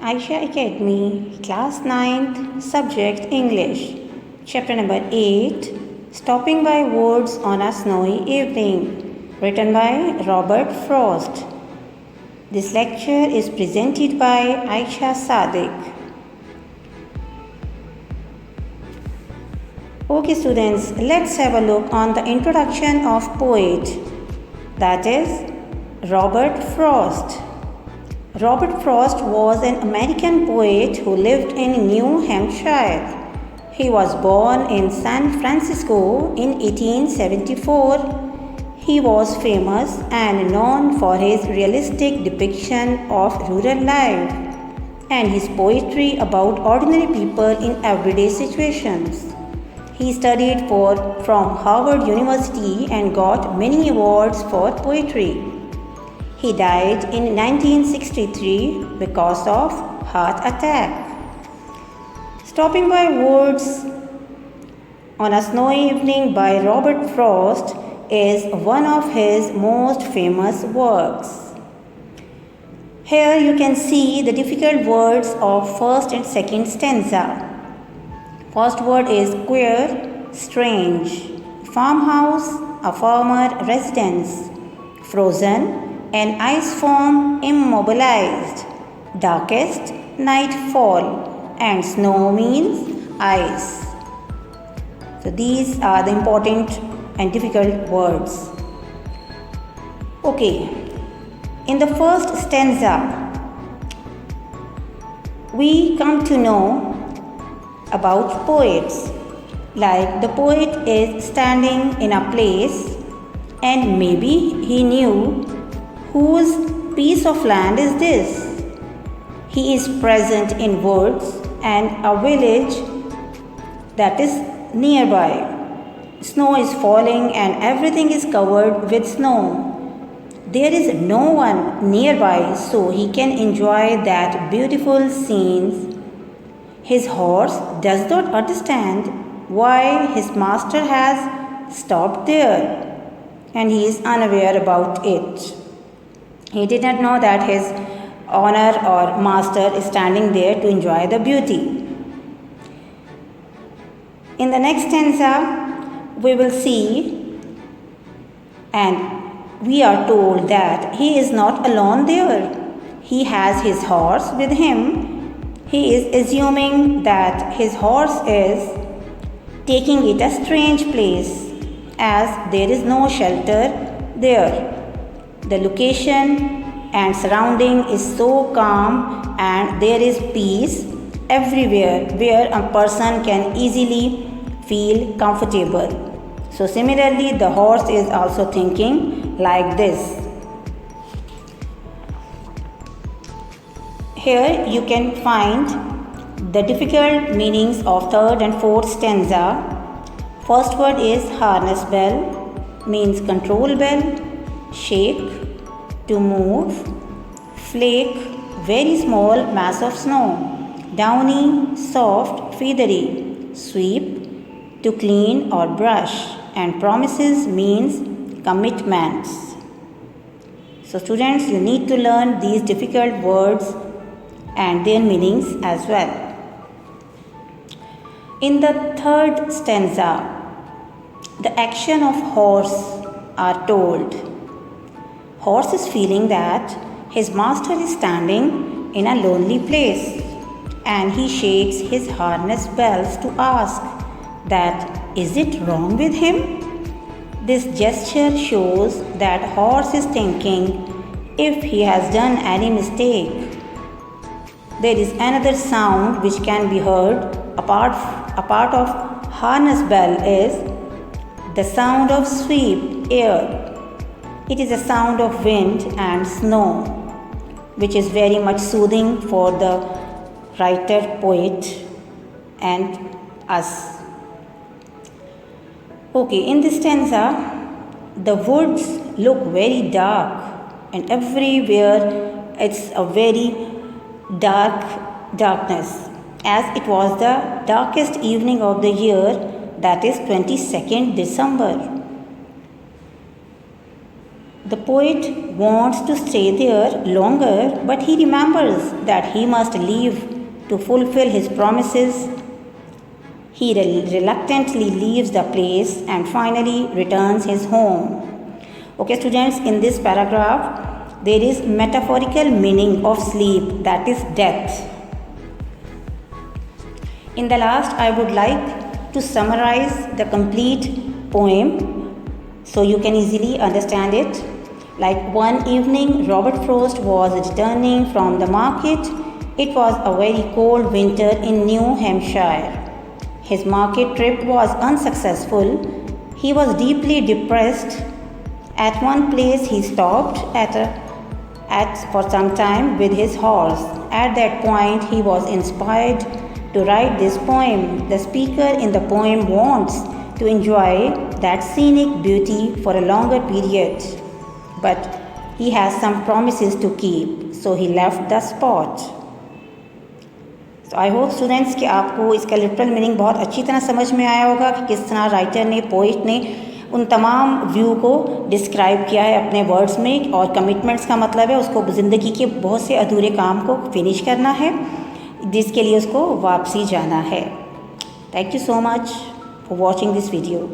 Aisha Academy, Class 9th, Subject English, Chapter number 8, Stopping by Woods on a Snowy Evening, written by Robert Frost. This lecture is presented by Aisha Sadiq. Okay students, let's have a look on the introduction of poet, that is Robert Frost. Robert Frost was an American poet who lived in New Hampshire. He was born in San Francisco in 1874. He was famous and known for his realistic depiction of rural life and his poetry about ordinary people in everyday situations. He studied from Harvard University and got many awards for poetry. He died in 1963 because of heart attack. Stopping by Woods on a Snowy Evening by Robert Frost is one of his most famous works. Here you can see the difficult words of first and second stanza. First word is queer, strange. Farmhouse, a farmer residence. Frozen, an ice form immobilized. Darkest, nightfall. And snow means ice. So these are the important and difficult words. Okay, in the first stanza, we come to know about poets. Like the poet is standing in a place and maybe he knew whose piece of land is this. He is present in woods and a village that is nearby. Snow is falling and everything is covered with snow. There is no one nearby so he can enjoy that beautiful scenes. His horse does not understand why his master has stopped there and he is unaware about it. He did not know that his owner or master is standing there to enjoy the beauty. In the next stanza, we will see and we are told that he is not alone there. He has his horse with him. He is assuming that his horse is taking it a strange place as there is no shelter there. The location and surrounding is so calm and there is peace everywhere where a person can easily feel comfortable. So similarly, the horse is also thinking like this. Here you can find the difficult meanings of third and fourth stanza. First word is harness bell, means control bell. Shake, to move. Flake, very small mass of snow. Downy, soft, feathery. Sweep, to clean or brush. And promises means commitments. So students, you need to learn these difficult words and their meanings as well. In the third stanza, the action of horse are told. Horse is feeling that his master is standing in a lonely place and he shakes his harness bells to ask that is it wrong with him? This gesture shows that horse is thinking if he has done any mistake. There is another sound which can be heard apart of harness bell is the sound of sweep air. It is a sound of wind and snow, which is very much soothing for the writer, poet and us. Okay, in this stanza, the woods look very dark and everywhere it's a very darkness as it was the darkest evening of the year, that is 22nd December. The poet wants to stay there longer, but he remembers that he must leave to fulfill his promises. He reluctantly leaves the place and finally returns his home. Okay, students, in this paragraph, there is metaphorical meaning of sleep, that is death. In the last, I would like to summarize the complete poem so you can easily understand it. Like one evening, Robert Frost was returning from the market. It was a very cold winter in New Hampshire. His market trip was unsuccessful. He was deeply depressed. At one place, he stopped for some time with his horse. At that point, he was inspired to write this poem. The speaker in the poem wants to enjoy that scenic beauty for a longer period, but he has some promises to keep, so he left the spot. तो I hope students कि आपको इसका literal meaning बहुत अच्छी तरह समझ में आया होगा कि किस तरह राइटर ने, पोइट ने उन तमाम व्यू को डिस्क्राइब किया है अपने वर्ड्स में। और कमिटमेंट्स का मतलब है उसको ज़िंदगी के बहुत से अधूरे काम को फिनिश करना है, जिसके लिए उसको वापसी जाना है। Thank you so much for watching this video.